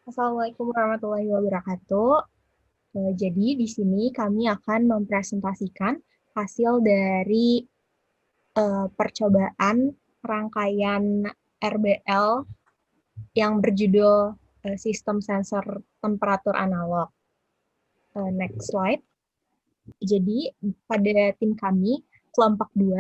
Assalamualaikum warahmatullahi wabarakatuh. Jadi di sini kami akan mempresentasikan hasil dari percobaan rangkaian RBL yang berjudul Sistem Sensor Temperatur Analog. Next slide. Jadi pada tim kami, kelompok 2,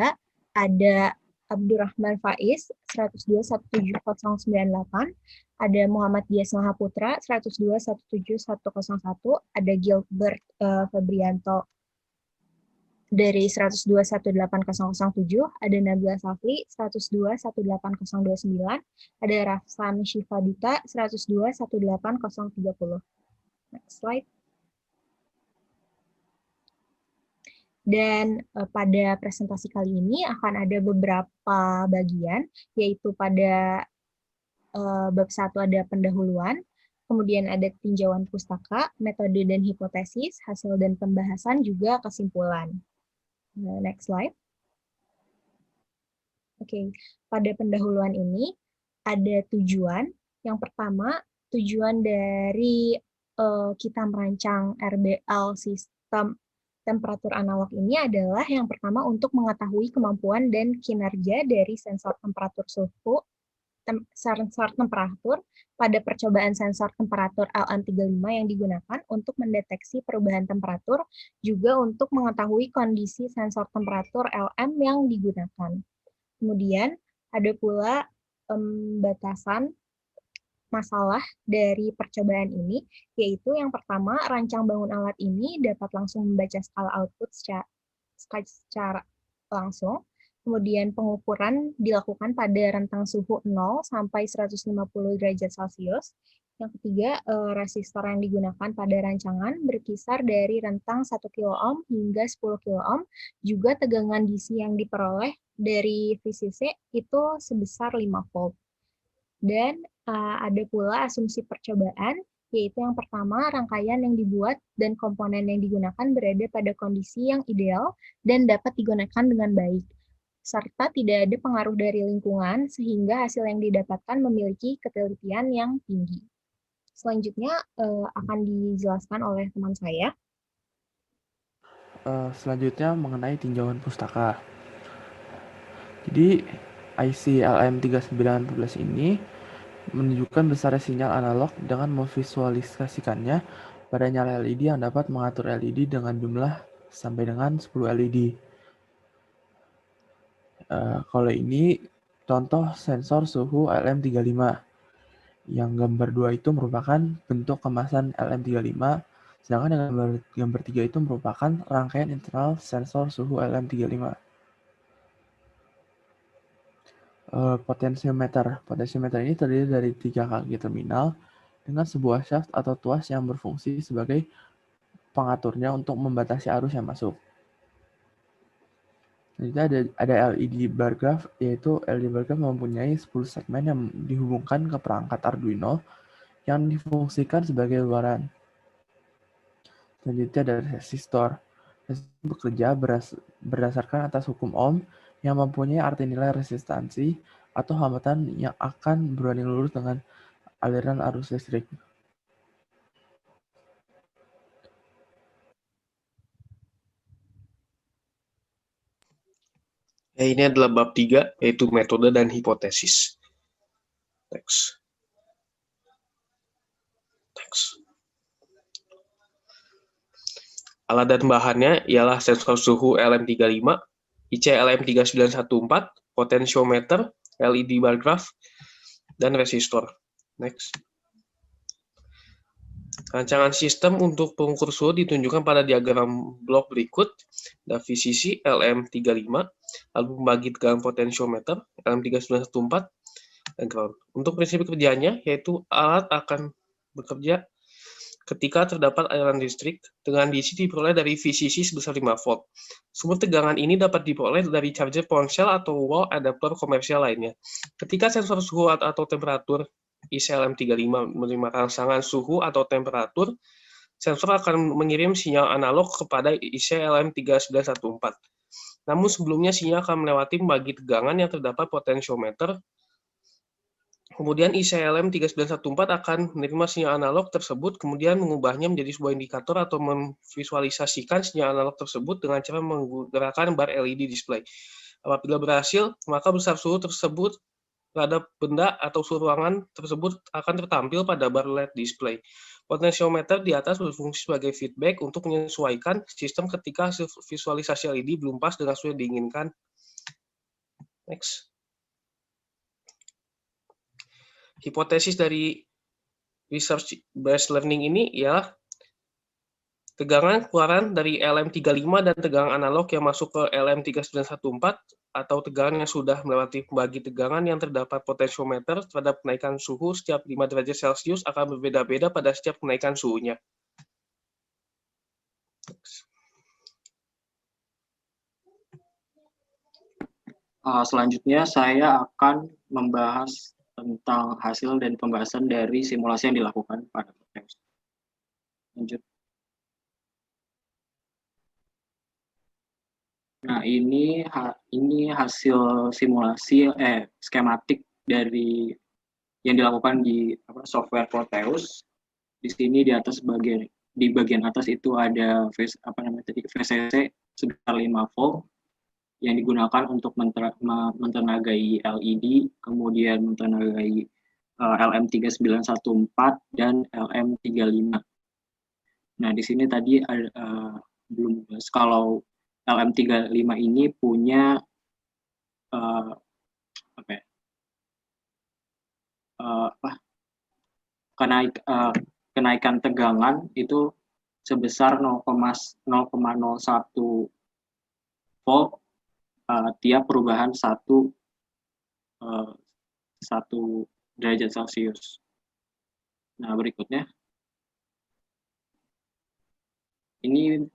ada Abdurrahman Faiz, 102-17098, ada Muhammad Dias Mahaputra, 102-17101, ada Gilbert Febrianto dari 102-18007, ada Nabila Safli, 102-18029, ada Rafsan Syifa Duta, 102-18030. Next slide. Dan pada presentasi kali ini akan ada beberapa bagian, yaitu pada bab 1 ada pendahuluan, kemudian ada tinjauan pustaka, metode dan hipotesis, hasil dan pembahasan, juga kesimpulan. Next slide. Oke, pada pendahuluan ini ada tujuan. Yang pertama, tujuan dari kita merancang RBL sistem temperatur analog ini adalah yang pertama untuk mengetahui kemampuan dan kinerja dari sensor temperatur suhu, sensor temperatur pada percobaan sensor temperatur LM35 yang digunakan untuk mendeteksi perubahan temperatur, juga untuk mengetahui kondisi sensor temperatur LM yang digunakan. Kemudian ada pula batasan masalah dari percobaan ini, yaitu yang pertama, rancang bangun alat ini dapat langsung membaca skala output secara langsung. Kemudian pengukuran dilakukan pada rentang suhu 0 sampai 150 derajat Celcius. Yang ketiga, resistor yang digunakan pada rancangan berkisar dari rentang 1 kilo hingga 10 kilo. Juga tegangan DC yang diperoleh dari VCC itu sebesar 5 volt. Dan ada pula asumsi percobaan, yaitu yang pertama, rangkaian yang dibuat dan komponen yang digunakan berada pada kondisi yang ideal dan dapat digunakan dengan baik, serta tidak ada pengaruh dari lingkungan, sehingga hasil yang didapatkan memiliki ketelitian yang tinggi. Selanjutnya akan dijelaskan oleh teman saya. Selanjutnya mengenai tinjauan pustaka. Jadi IC LM3914 ini menunjukkan besarnya sinyal analog dengan memvisualisasikannya pada nyala LED yang dapat mengatur LED dengan jumlah sampai dengan 10 LED. Kalau ini contoh sensor suhu LM35. Yang gambar 2 itu merupakan bentuk kemasan LM35, sedangkan yang gambar 3 itu merupakan rangkaian internal sensor suhu LM35. Potensiometer. Potensiometer ini terdiri dari 3 kaki terminal dengan sebuah shaft atau tuas yang berfungsi sebagai pengaturnya untuk membatasi arus yang masuk. Selanjutnya ada LED bar graph, yaitu LED bar graph mempunyai 10 segmen yang dihubungkan ke perangkat Arduino yang difungsikan sebagai luaran. Selanjutnya ada resistor. Resistor bekerja berdasarkan atas hukum Ohm yang mempunyai arti nilai resistansi atau hambatan yang akan berbanding lurus dengan aliran arus listrik. Ini adalah bab 3, yaitu metode dan hipotesis. Next. Alat dan bahannya ialah sensor suhu LM35, IC LM3914, potensiometer, LED bar graph, dan resistor. Next. Rancangan sistem untuk pengukur suhu ditunjukkan pada diagram blok berikut. Ada VCC LM35, lalu membagi tegangan potensiometer LM3914, dan ground. Untuk prinsip kerjanya, yaitu alat akan bekerja ketika terdapat aliran listrik, tegangan DC diperoleh dari VCC sebesar 5 volt. Sumber tegangan ini dapat diperoleh dari charger ponsel atau wall adapter komersial lainnya. Ketika sensor suhu atau temperatur IC-LM35 menerima rangsangan suhu atau temperatur, sensor akan mengirim sinyal analog kepada IC-LM3914. Namun sebelumnya sinyal akan melewati pembagi tegangan yang terdapat potensiometer Kemudian ICLM 3914 akan menerima sinyal analog tersebut, kemudian mengubahnya menjadi sebuah indikator atau memvisualisasikan sinyal analog tersebut dengan cara menggunakan bar LED display. Apabila berhasil, maka besar suhu tersebut terhadap benda atau suhu ruangan tersebut akan tertampil pada bar LED display. Potensiometer di atas berfungsi sebagai feedback untuk menyesuaikan sistem ketika visualisasi LED belum pas dengan suhu yang diinginkan. Next. Hipotesis dari research based learning ini ialah tegangan keluaran dari LM35 dan tegangan analog yang masuk ke LM3914 atau tegangan yang sudah melewati pembagi tegangan yang terdapat potensiometer terhadap kenaikan suhu setiap 5 derajat Celcius akan berbeda-beda pada setiap kenaikan suhunya. Selanjutnya saya akan membahas tentang hasil dan pembahasan dari simulasi yang dilakukan pada Proteus. Lanjut. Nah, ini hasil simulasi skematik dari yang dilakukan di software Proteus. Di sini di bagian atas itu ada VCC sebesar 5 volt yang digunakan untuk mentenagai LED, kemudian mentenagai LM3914 dan LM35. Nah, di sini tadi belum jelas kalau LM35 ini punya kenaikan tegangan itu sebesar 0,01 volt tiap perubahan 1 derajat Celcius. Nah, berikutnya ini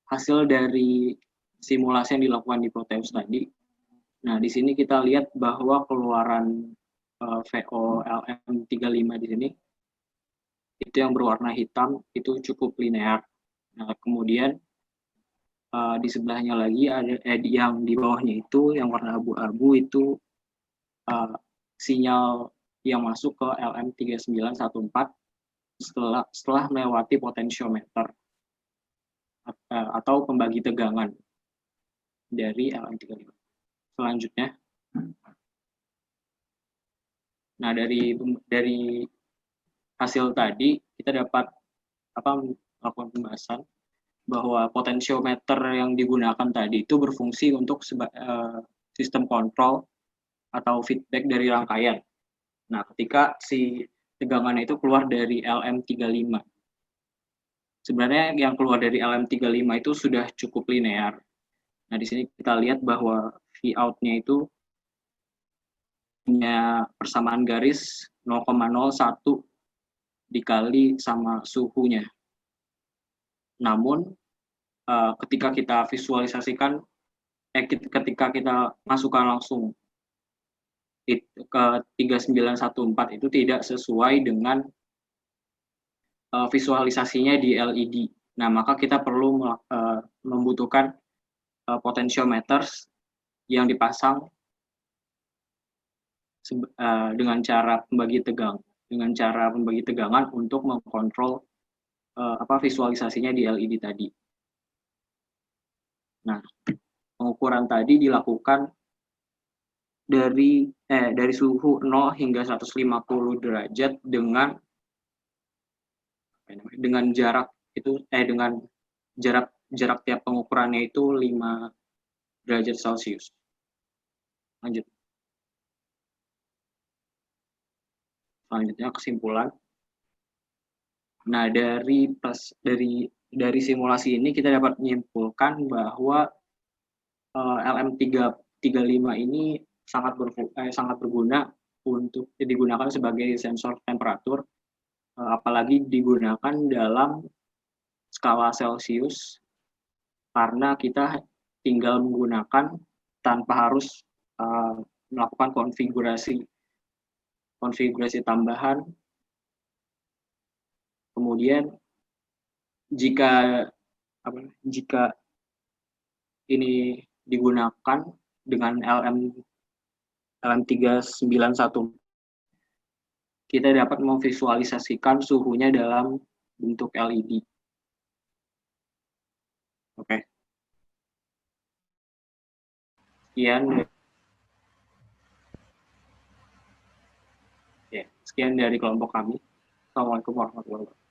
hasil dari simulasi yang dilakukan di Proteus tadi. Nah, di sini kita lihat bahwa keluaran VO LM35 di sini itu yang berwarna hitam itu cukup linear. Nah, kemudian di sebelahnya lagi ada yang di bawahnya itu yang warna abu-abu itu sinyal yang masuk ke LM3914 setelah melewati potensiometer atau pembagi tegangan dari LM35. Selanjutnya, nah dari hasil tadi kita dapat melakukan pembahasan bahwa potensiometer yang digunakan tadi itu berfungsi untuk sistem kontrol atau feedback dari rangkaian. Nah, ketika si tegangan itu keluar dari LM35. Sebenarnya yang keluar dari LM35 itu sudah cukup linear. Nah, di sini kita lihat bahwa V-out-nya itu punya persamaan garis 0,01 dikali sama suhunya. Namun, ketika kita visualisasikan, ketika kita masukkan langsung ke 3914 itu tidak sesuai dengan visualisasinya di LED. Nah, maka kita perlu membutuhkan potensiometer yang dipasang dengan cara pembagi tegangan untuk mengkontrol visualisasinya di LED tadi. Nah, pengukuran tadi dilakukan dari suhu 0 hingga 150 derajat dengan jarak itu dengan jarak tiap pengukurannya itu 5 derajat Celcius. Lanjut. Selanjutnya kesimpulan. Nah, dari simulasi ini kita dapat menyimpulkan bahwa LM335 ini sangat berguna untuk digunakan sebagai sensor temperatur, apalagi digunakan dalam skala Celcius, karena kita tinggal menggunakan tanpa harus melakukan konfigurasi tambahan. Kemudian jika ini digunakan dengan LM3914. Kita dapat memvisualisasikan suhunya dalam bentuk LED. Oke. Sekian dari kelompok kami. Assalamualaikum warahmatullahi wabarakatuh.